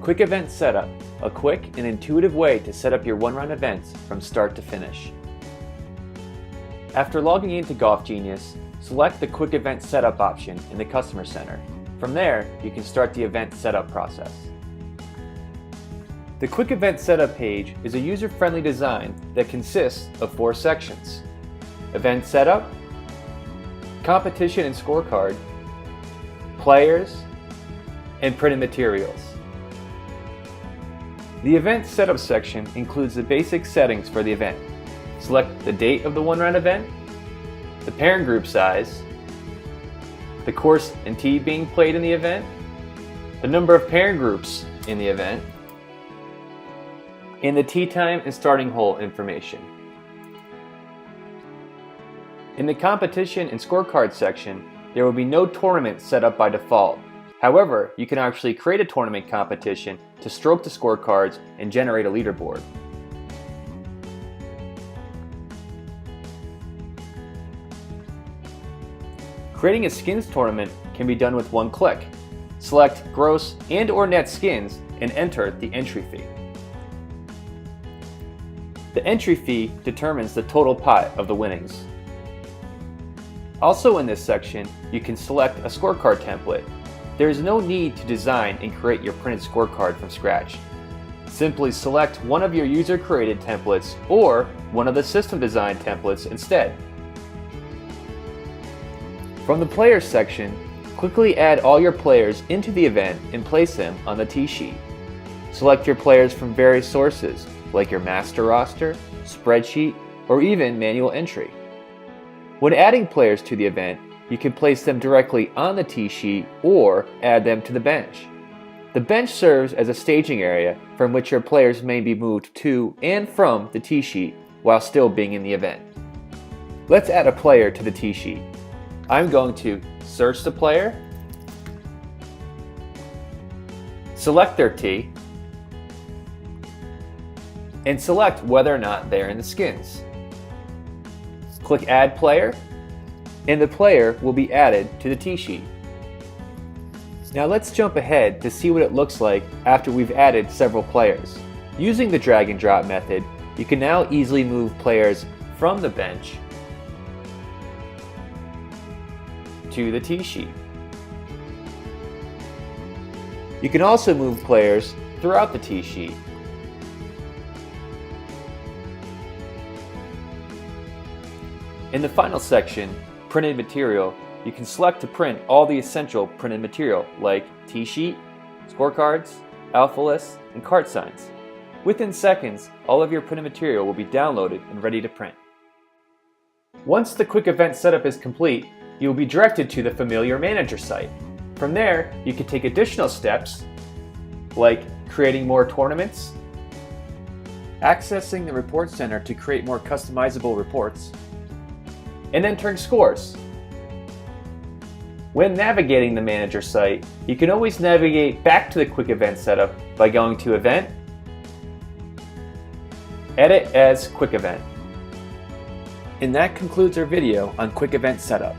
Quick Event Setup, a quick and intuitive way to set up your one-run events from start to finish. After logging into Golf Genius, select the Quick Event Setup option in the Customer Center. From there, you can start the event setup process. The Quick Event Setup page is a user-friendly design that consists of 4 sections: Event Setup, Competition and Scorecard, Players, and Printed Materials. The Event Setup section includes the basic settings for the event. Select the date of the one-round event, the parent group size, the course and tee being played in the event, the number of parent groups in the event, and the tee time and starting hole information. In the Competition and Scorecard section, there will be no tournament set up by default. However, you can actually create a tournament competition to stroke the scorecards and generate a leaderboard. Creating a skins tournament can be done with one click. Select gross and/or net skins and enter the entry fee. The entry fee determines the total pot of the winnings. Also in this section, you can select a scorecard template. There is no need to design and create your printed scorecard from scratch. Simply select one of your user-created templates or one of the system-designed templates instead. From the Players section, quickly add all your players into the event and place them on the tee sheet. Select your players from various sources, like your master roster, spreadsheet, or even manual entry. When adding players to the event, you can place them directly on the tee sheet or add them to the bench. The bench serves as a staging area from which your players may be moved to and from the tee sheet while still being in the event. Let's add a player to the tee sheet. I'm going to search the player, select their tee, and select whether or not they're in the skins. Click Add Player, and the player will be added to the tee sheet. Now let's jump ahead to see what it looks like after we've added several players. Using the drag and drop method, you can now easily move players from the bench to the tee sheet. You can also move players throughout the tee sheet. In the final section, Printed Material, you can select to print all the essential printed material like tee sheet, scorecards, alpha lists, and card signs. Within seconds, all of your printed material will be downloaded and ready to print. Once the Quick Event Setup is complete, you will be directed to the familiar Manager site. From there, you can take additional steps like creating more tournaments, accessing the Report Center to create more customizable reports, and entering scores. When navigating the Manager site, you can always navigate back to the Quick Event Setup by going to Event, Edit as Quick Event. And that concludes our video on Quick Event Setup.